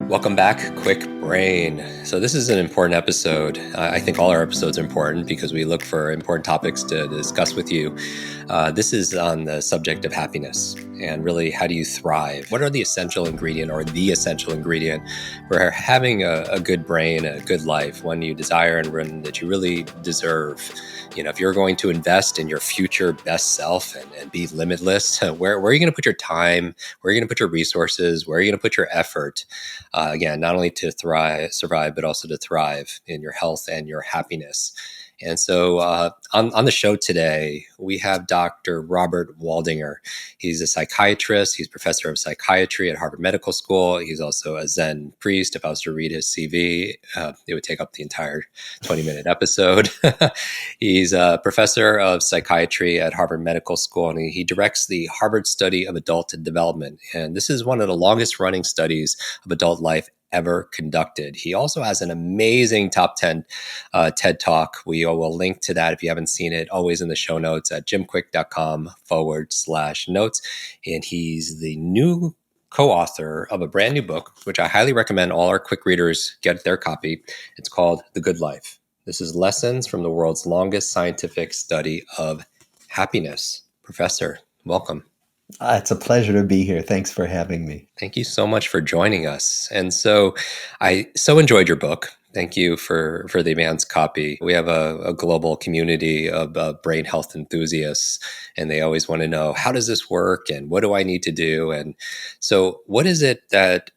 Welcome back, Kwik Brain. So this is an important episode. I think all our episodes are important because we look for important topics to discuss with you. This is on the subject of happiness and really how do you thrive? What are the essential ingredient or the essential ingredient for having a good brain, a good life, one you desire and one that you really deserve? If you're going to invest in your future best self and be limitless, where are you going to put your time? Where are you going to put your resources? Where are you going to put your effort? Again, not only to survive, but also to thrive in your health and your happiness. And so on the show today, we have Dr. Robert Waldinger. He's a psychiatrist. He's professor of psychiatry at Harvard Medical School. He's also a Zen priest. If I was to read his CV, it would take up the entire 20-minute episode. He's a professor of psychiatry at Harvard Medical School, and he directs the Harvard Study of Adult Development. And this is one of the longest running studies of adult life ever conducted. He also has an amazing top 10 TED Talk. We will link to that if you haven't seen it, always in the show notes at jimkwik.com/notes. And he's the new co-author of a brand new book, which I highly recommend all our Kwik readers get their copy. It's called The Good Life. This is lessons from the world's longest scientific study of happiness. Professor, welcome. It's a pleasure to be here. Thanks for having me. Thank you so much for joining us. And so I so enjoyed your book. Thank you for the advance copy. We have a global community of brain health enthusiasts, and they always want to know, how does this work and what do I need to do? And so what is it that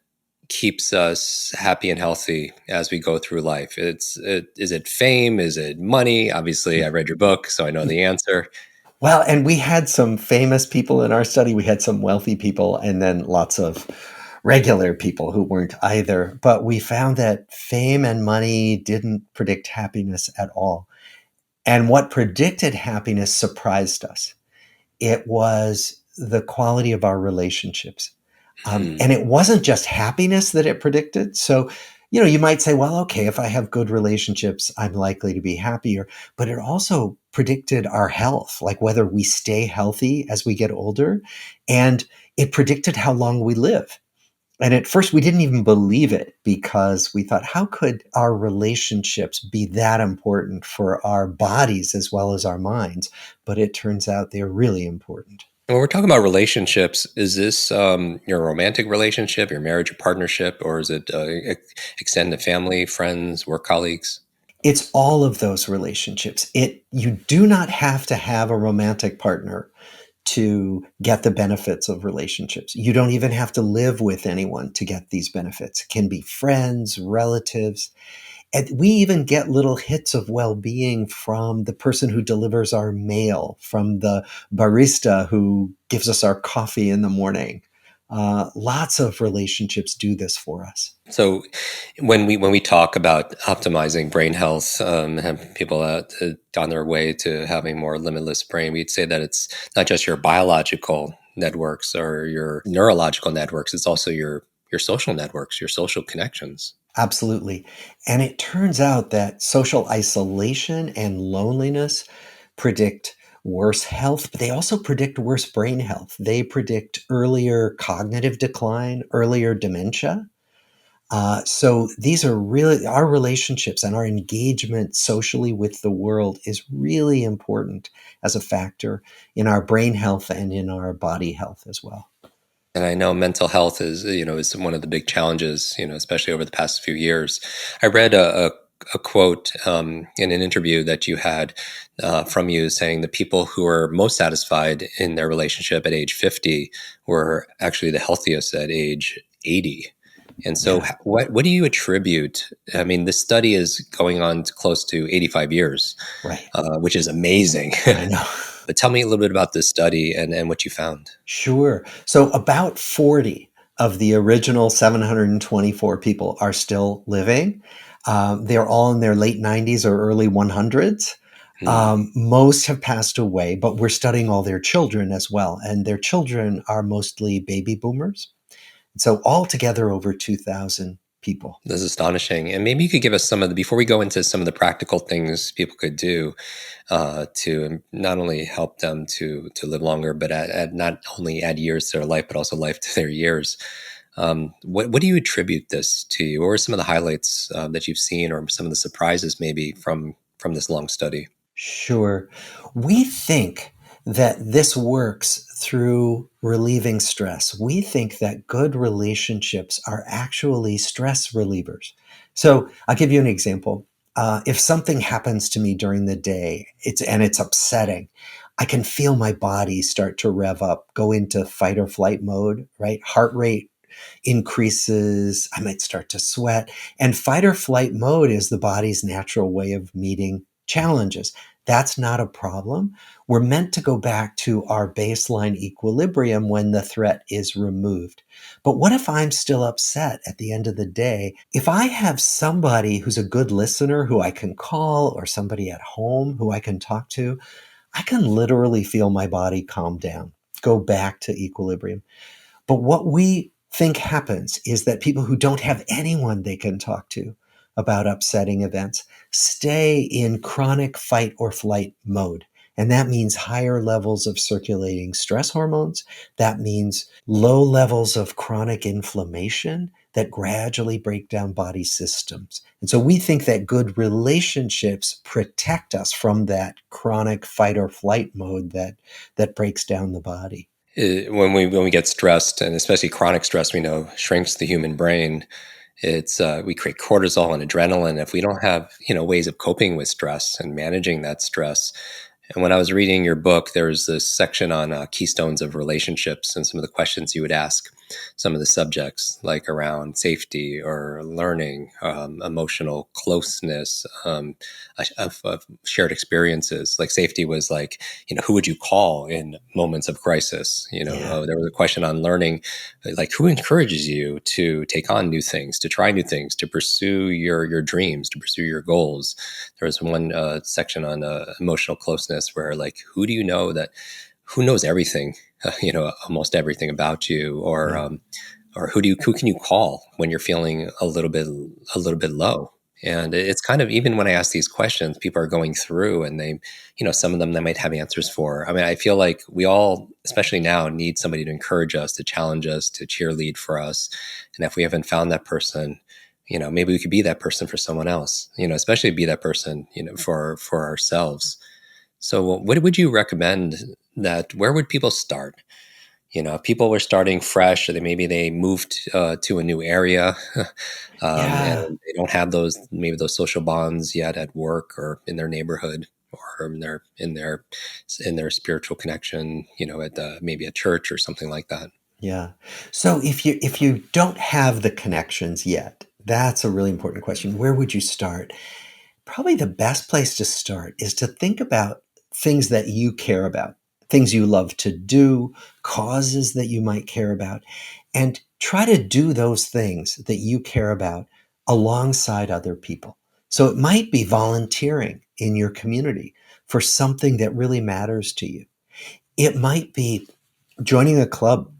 keeps us happy and healthy as we go through life? Is it fame? Is it money? Obviously, I read your book, so I know the answer. Well, and we had some famous people in our study. We had some wealthy people and then lots of regular people who weren't either. But we found that fame and money didn't predict happiness at all. And what predicted happiness surprised us. It was the quality of our relationships. And it wasn't just happiness that it predicted. So, you might say, well, okay, if I have good relationships, I'm likely to be happier. But it also predicted our health, like whether we stay healthy as we get older. And it predicted how long we live. And at first, we didn't even believe it because we thought, how could our relationships be that important for our bodies as well as our minds? But it turns out they're really important. When we're talking about relationships, is this your romantic relationship, your marriage or partnership, or is it extended family, friends, work colleagues? It's all of those relationships. You do not have to have a romantic partner to get the benefits of relationships. You don't even have to live with anyone to get these benefits. It can be friends, relatives. And we even get little hits of well-being from the person who delivers our mail, from the barista who gives us our coffee in the morning. Lots of relationships do this for us. So when we talk about optimizing brain health, have people on their way to having more limitless brain, we'd say that it's not just your biological networks or your neurological networks, it's also your social networks, your social connections. Absolutely. And it turns out that social isolation and loneliness predict worse health, but they also predict worse brain health. They predict earlier cognitive decline, earlier dementia. So these are really our relationships, and our engagement socially with the world is really important as a factor in our brain health and in our body health as well. And I know mental health is one of the big challenges, especially over the past few years. I read a quote in an interview that you had from you saying the people who were most satisfied in their relationship at age 50 were actually the healthiest at age 80. And so what do you attribute? I mean, this study is going on to close to 85 years, Right. which is amazing. I know. But tell me a little bit about this study and what you found. Sure. So about 40 of the original 724 people are still living. They're all in their late 90s or early 100s. Most have passed away, but we're studying all their children as well. And their children are mostly baby boomers. So altogether over 2,000 people. That's astonishing. And maybe you could give us before we go into some of the practical things people could do to not only help them to live longer, but not only add years to their life, but also life to their years. What do you attribute this to? Or some of the highlights that you've seen, or some of the surprises maybe from this long study? Sure. We think that this works through relieving stress. We think that good relationships are actually stress relievers. So I'll give you an example. If something happens to me during the day, it's upsetting, I can feel my body start to rev up, go into fight or flight mode, right? Heart rate increases. I might start to sweat. And fight or flight mode is the body's natural way of meeting challenges. That's not a problem. We're meant to go back to our baseline equilibrium when the threat is removed. But what if I'm still upset at the end of the day? If I have somebody who's a good listener who I can call, or somebody at home who I can talk to, I can literally feel my body calm down, go back to equilibrium. But what we think happens is that people who don't have anyone they can talk to about upsetting events stay in chronic fight or flight mode. And that means higher levels of circulating stress hormones. That means low levels of chronic inflammation that gradually break down body systems. And so we think that good relationships protect us from that chronic fight or flight mode that breaks down the body. When we get stressed, and especially chronic stress, we know shrinks the human brain. It's we create cortisol and adrenaline. If we don't have ways of coping with stress and managing that stress. And when I was reading your book, there was this section on keystones of relationships and some of the questions you would ask some of the subjects, like around safety or learning, emotional closeness, of shared experiences. Like safety was like, who would you call in moments of crisis? Yeah. There was a question on learning, like who encourages you to take on new things, to try new things, to pursue your dreams, to pursue your goals. There was one section on emotional closeness where, like, who do you know that who knows everything, almost everything about you, Yeah. or who can you call when you're feeling a little bit low. And it's kind of, even when I ask these questions, people are going through, and they, some of them they might have answers for. I mean, I feel like we all, especially now, need somebody to encourage us, to challenge us, to cheerlead for us. And if we haven't found that person, maybe we could be that person for someone else, especially be that person, for ourselves. So what would you recommend, that where would people start? If people were starting fresh, or maybe they moved to a new area, Yeah. and they don't have those social bonds yet at work or in their neighborhood, or in their spiritual connection, at maybe a church or something like that. Yeah. So if you don't have the connections yet, that's a really important question. Where would you start? Probably the best place to start is to think about things that you care about, things you love to do, causes that you might care about, and try to do those things that you care about alongside other people. So it might be volunteering in your community for something that really matters to you. It might be joining a club,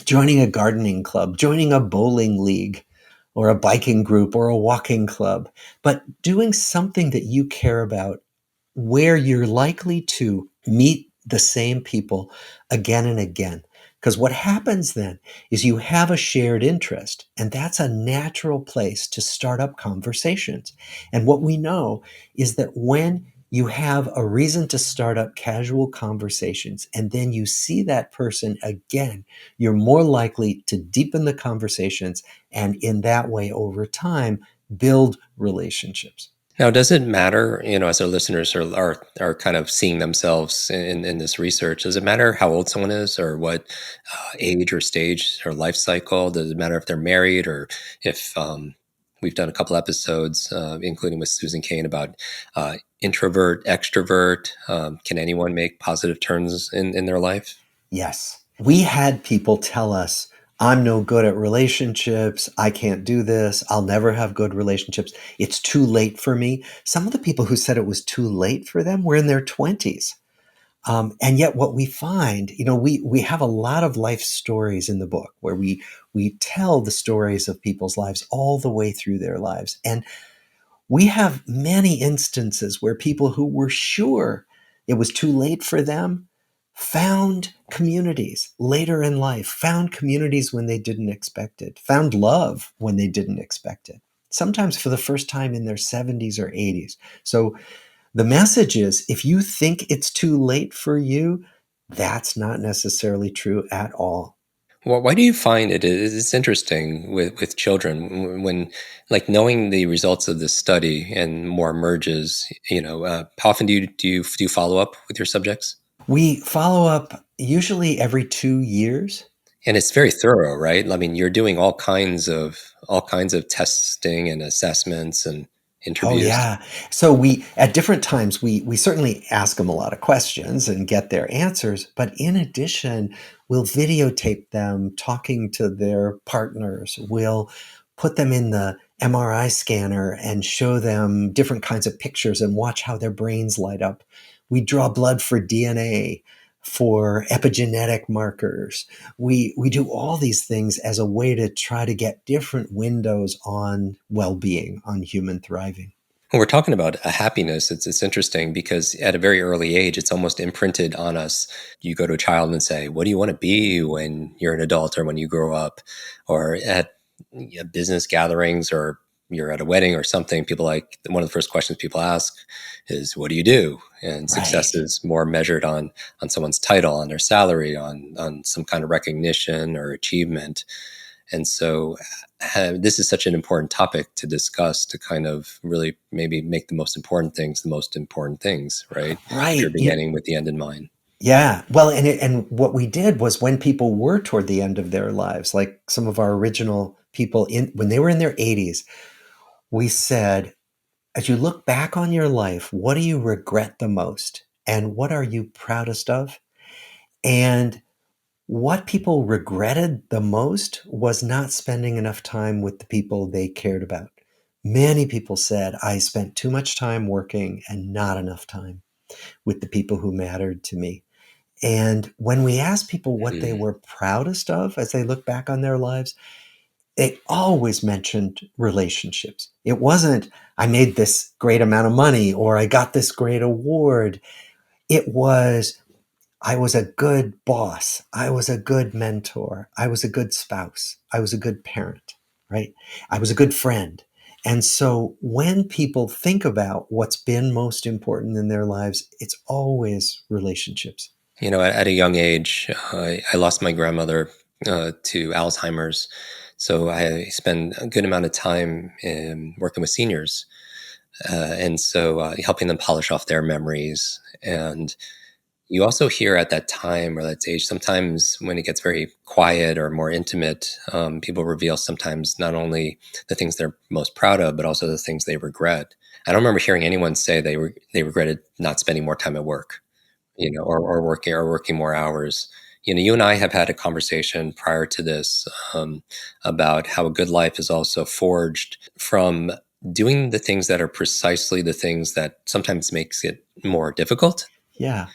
joining a gardening club, joining a bowling league, or a biking group, or a walking club, but doing something that you care about where you're likely to meet the same people again and again. Because what happens then is you have a shared interest, and that's a natural place to start up conversations. And what we know is that when you have a reason to start up casual conversations, and then you see that person again, you're more likely to deepen the conversations, and in that way, over time, build relationships. Now, does it matter, as our listeners are kind of seeing themselves in this research? Does it matter how old someone is, or what age or stage or life cycle? Does it matter if they're married, or if we've done a couple episodes, including with Susan Cain, about introvert, extrovert? Can anyone make positive turns in their life? Yes. We had people tell us, I'm no good at relationships. I can't do this. I'll never have good relationships. It's too late for me. Some of the people who said it was too late for them were in their 20s. And yet, what we find, we have a lot of life stories in the book where we tell the stories of people's lives all the way through their lives. And we have many instances where people who were sure it was too late for them found communities later in life, found communities when they didn't expect it, found love when they didn't expect it, sometimes for the first time in their 70s or 80s. So the message is, if you think it's too late for you, that's not necessarily true at all. Well, why do you find it's interesting with children when like knowing the results of this study and more emerges, how often do you follow up with your subjects? We follow up usually every 2 years. And it's very thorough, right? I mean, you're doing all kinds of testing and assessments and Oh interviews. yeah. So we at different times we certainly ask them a lot of questions and get their answers, but in addition, we'll videotape them talking to their partners. We'll put them in the MRI scanner and show them different kinds of pictures and watch how their brains light up. We draw blood for DNA, for epigenetic markers. We do all these things as a way to try to get different windows on well-being, on human thriving. When we're talking about a happiness, it's interesting because at a very early age, it's almost imprinted on us. You go to a child and say, "What do you want to be when you're an adult or when you grow up?" Or at business gatherings or you're at a wedding or something, people like one of the first questions people ask is, "What do you do?" And success Right. is more measured on someone's title, on their salary, on some kind of recognition or achievement. And so this is such an important topic to discuss to kind of really maybe make the most important things, right? If you're Right. beginning with the end in mind. Yeah. Well, and what we did was when people were toward the end of their lives, like some of our original people in when they were in their 80s, we said, as you look back on your life, what do you regret the most? And what are you proudest of? And what people regretted the most was not spending enough time with the people they cared about. Many people said, I spent too much time working and not enough time with the people who mattered to me. And when we asked people what they Mhm. were proudest of as they look back on their lives, they always mentioned relationships. It wasn't, I made this great amount of money or I got this great award. It was, I was a good boss. I was a good mentor. I was a good spouse. I was a good parent, right? I was a good friend. And so when people think about what's been most important in their lives, it's always relationships. At a young age, I lost my grandmother to Alzheimer's. So I spend a good amount of time in working with seniors. And so helping them polish off their memories. And you also hear at that time or that age, sometimes when it gets very quiet or more intimate, people reveal sometimes not only the things they're most proud of, but also the things they regret. I don't remember hearing anyone say they regretted not spending more time at work, or working more hours. You and I have had a conversation prior to this about how a good life is also forged from doing the things that are precisely the things that sometimes makes it more difficult. Yeah.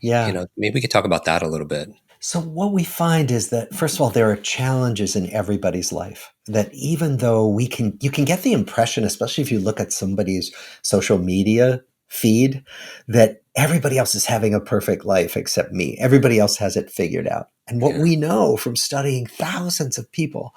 Yeah. Maybe we could talk about that a little bit. So, what we find is that, first of all, there are challenges in everybody's life. That even though you can get the impression, especially if you look at somebody's social media feed, that everybody else is having a perfect life except me. Everybody else has it figured out. And what Yeah. we know from studying thousands of people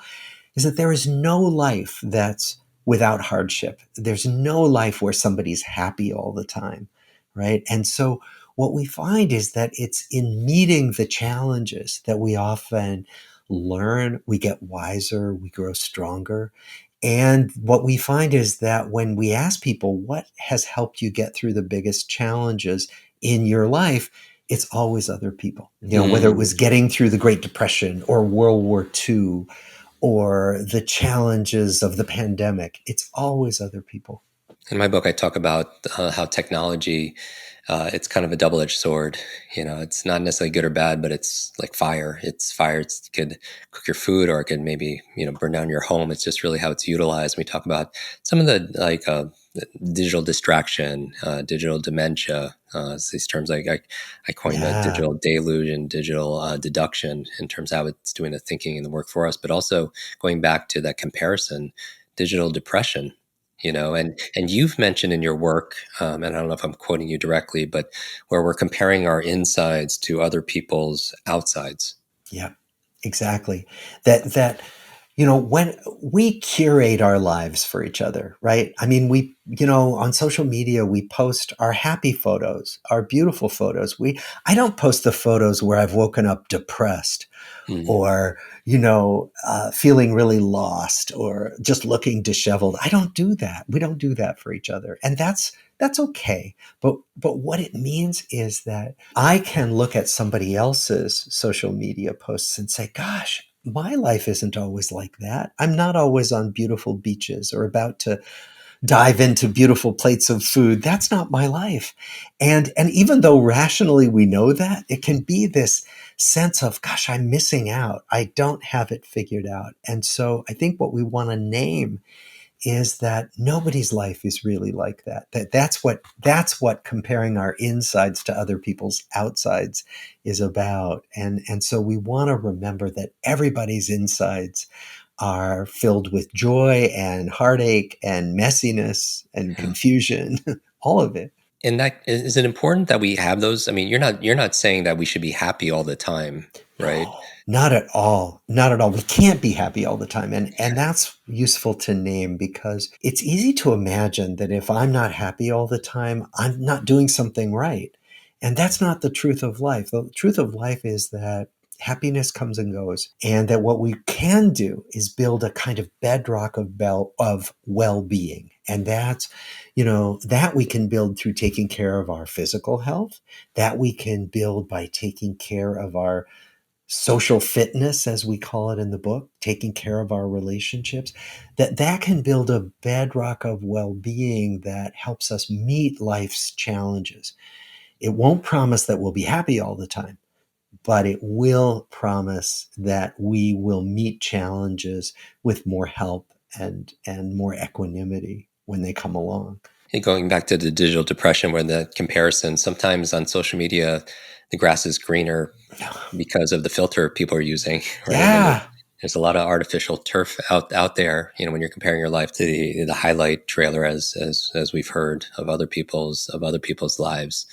is that there is no life that's without hardship. There's no life where somebody's happy all the time, right? And so what we find is that it's in meeting the challenges that we often learn, we get wiser, we grow stronger. And what we find is that when we ask people, what has helped you get through the biggest challenges in your life? It's always other people. Whether it was Mm. getting through the Great Depression or World War II or the challenges of the pandemic. It's always other people. In my book, I talk about how technology, it's kind of a double-edged sword. It's not necessarily good or bad, but it's like fire. It's fire. It could cook your food, or it could maybe burn down your home. It's just really how it's utilized. We talk about some of the the digital distraction, digital dementia. It's these terms I coined the Yeah. digital deluge and digital deduction in terms of how it's doing the thinking and the work for us, but also going back to that comparison, digital depression. And you've mentioned in your work, and I don't know if I'm quoting you directly, but where we're comparing our insides to other people's outsides. Yeah, exactly. That when we curate our lives for each other, right? I mean, on social media, we post our happy photos, our beautiful photos. I don't post the photos where I've woken up depressed Mm. or, feeling really lost or just looking disheveled. I don't do that. We don't do that for each other. And that's okay. But what it means is that I can look at somebody else's social media posts and say, gosh, my life isn't always like that. I'm not always on beautiful beaches or about to dive into beautiful plates of food. That's not my life. And even though rationally we know that, it can be this sense of, gosh, I'm missing out. I don't have it figured out. And so I think what we want to name is that nobody's life is really like that. That's what comparing our insides to other people's outsides is about. And so we want to remember that everybody's insides are filled with joy and heartache and messiness and Yeah. confusion, all of it. And that is it important that we have those? I mean, you're not saying that we should be happy all the time, right? No, not at all. Not at all. We can't be happy all the time. And that's useful to name because it's easy to imagine that if I'm not happy all the time, I'm not doing something right. And that's not the truth of life. The truth of life is that happiness comes and goes, and that what we can do is build a kind of bedrock of well-being. And that we can build through taking care of our physical health, that we can build by taking care of our social fitness, as we call it in the book, taking care of our relationships, that can build a bedrock of well-being that helps us meet life's challenges. It won't promise that we'll be happy all the time, but it will promise that we will meet challenges with more help and more equanimity when they come along. And going back to the digital depression, where the comparison sometimes on social media, the grass is greener because of the filter people are using, right? I mean, Yeah. there's a lot of artificial turf out there. When you're comparing your life to the highlight trailer, as we've heard of other people's lives.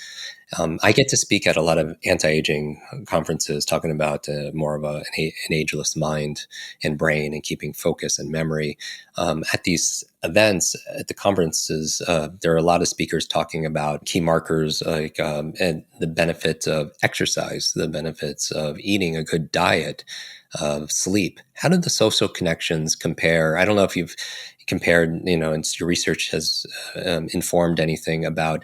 I get to speak at a lot of anti-aging conferences, talking about more of an ageless mind and brain, and keeping focus and memory. At these events, at the conferences, there are a lot of speakers talking about key markers like and the benefits of exercise, the benefits of eating a good diet, of sleep. How do the social connections compare? I don't know if you've compared, and your research has informed anything about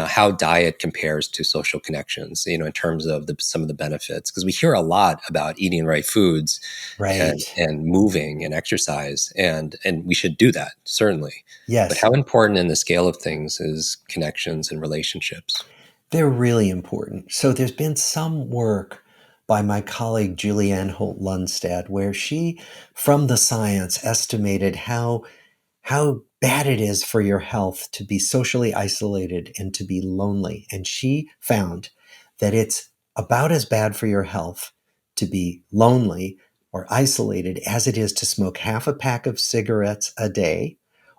how diet compares to social connections, in terms of some of the benefits, because we hear a lot about eating right foods Right. and moving and exercise, and we should do that, certainly. But Yes. how important in the scale of things is connections and relationships? They're really important. So there's been some work by my colleague Julianne Holt-Lundstad where she, from the science, estimated how bad it is for your health to be socially isolated and to be lonely. And she found that it's about as bad for your health to be lonely or isolated as it is to smoke half a pack of cigarettes a day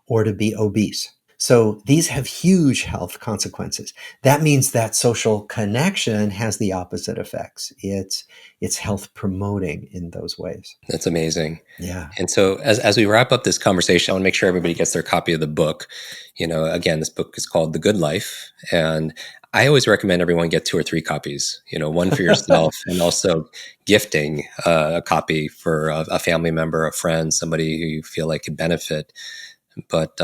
or to be obese. So these have huge health consequences. That means that social connection has the opposite effects. It's health promoting in those ways. That's amazing. Yeah. And so, as we wrap up this conversation, I want to make sure everybody gets their copy of the book. Again, this book is called The Good Life, and I always recommend everyone get 2 or 3 copies. One for yourself, and also gifting a copy for a family member, a friend, somebody who you feel like could benefit. But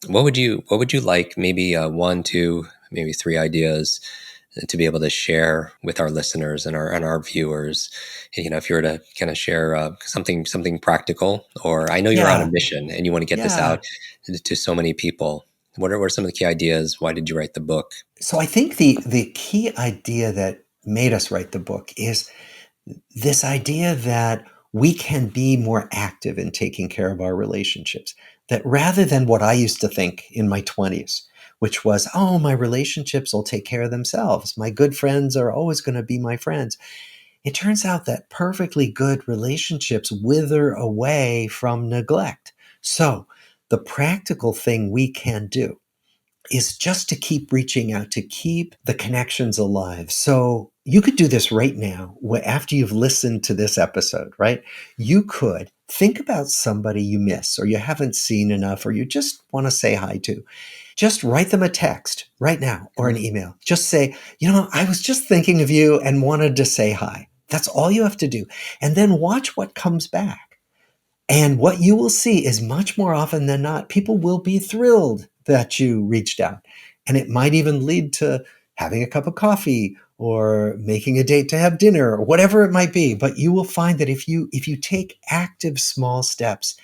what would you like? Maybe 1, 2, maybe 3 ideas to be able to share with our listeners and our viewers. If you were to kind of share something practical, or I know you're on a Yeah. mission and you want to get this Yeah. out to so many people. What are some of the key ideas? Why did you write the book? So I think the key idea that made us write the book is this idea that we can be more active in taking care of our relationships. That rather than what I used to think in my 20s, which was, oh, my relationships will take care of themselves. My good friends are always going to be my friends. It turns out that perfectly good relationships wither away from neglect. So the practical thing we can do is just to keep reaching out, to keep the connections alive. So you could do this right now after you've listened to this episode, right? You could think about somebody you miss or you haven't seen enough or you just want to say hi to. Just write them a text right now or an email. Just say, I was just thinking of you and wanted to say hi. That's all you have to do. And then watch what comes back. And what you will see is much more often than not, people will be thrilled that you reached out. And it might even lead to having a cup of coffee or making a date to have dinner or whatever it might be. But you will find that if you take active small steps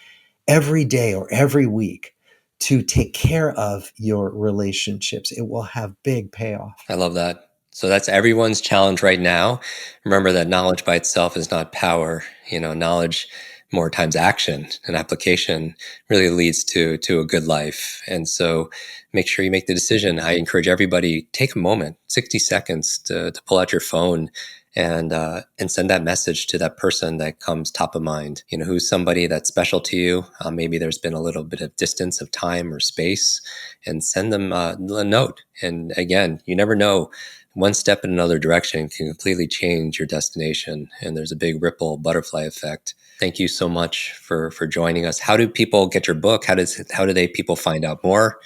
every day or every week to take care of your relationships, it will have big payoff. I love that. So that's everyone's challenge right now. Remember that knowledge by itself is not power. Knowledge more times action and application really leads to a good life. And so make sure you make the decision. I encourage everybody, take a moment, 60 seconds to pull out your phone and send that message to that person that comes top of mind. Who's somebody that's special to you. Maybe there's been a little bit of distance of time or space, and send them a note. And again, you never know. One step in another direction can completely change your destination. And there's a big ripple butterfly effect. Thank you so much for joining us. How do people get your book? How do people find out more?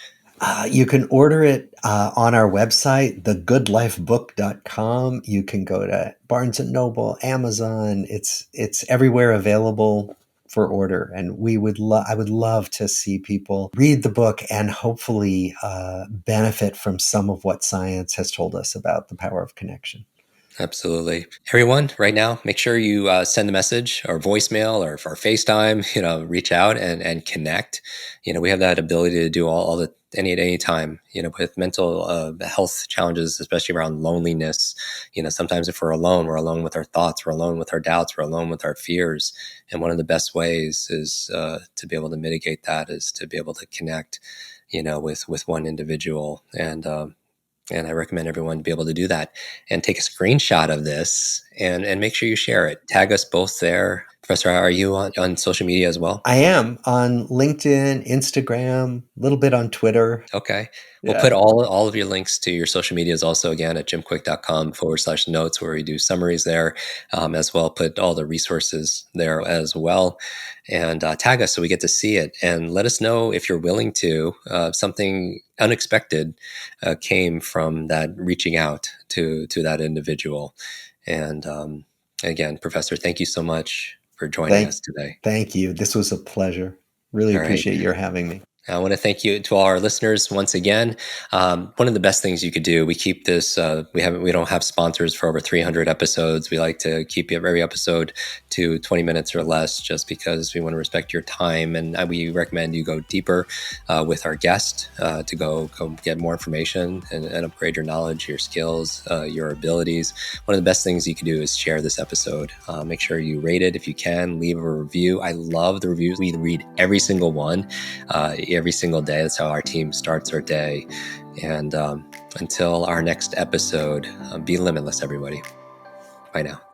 You can order it on our website, thegoodlifebook.com. You can go to Barnes & Noble, Amazon. It's everywhere available for order. And I would love to see people read the book and hopefully benefit from some of what science has told us about the power of connection. Absolutely. Everyone, right now, make sure you send a message or voicemail or FaceTime, reach out and connect. We have that ability to do all the at any time, with mental health challenges, especially around loneliness. Sometimes if we're alone with our thoughts, we're alone with our doubts, we're alone with our fears. And one of the best ways is to be able to mitigate that is to be able to connect, with one individual. And I recommend everyone be able to do that and take a screenshot of this and make sure you share it. Tag us both there. Professor, are you on social media as well? I am on LinkedIn, Instagram, a little bit on Twitter. Okay. Yeah. We'll put all of your links to your social medias also again at jimkwik.com/notes, where we do summaries there, as well. Put all the resources there as well, and tag us so we get to see it, and let us know if you're willing to. Something unexpected came from that reaching out to that individual. And again, Professor, thank you so much for joining us today. Thank you. This was a pleasure. Really appreciate your having me. I want to thank you to all our listeners once again. One of the best things you could do, we keep this, we don't have sponsors for over 300 episodes. We like to keep every episode to 20 minutes or less, just because we want to respect your time. And we recommend you go deeper with our guest to go get more information and upgrade your knowledge, your skills, your abilities. One of the best things you can do is share this episode. Make sure you rate it if you can, leave a review. I love the reviews. We read every single one. Every single day. That's how our team starts our day. And until our next episode, be limitless, everybody. Bye now.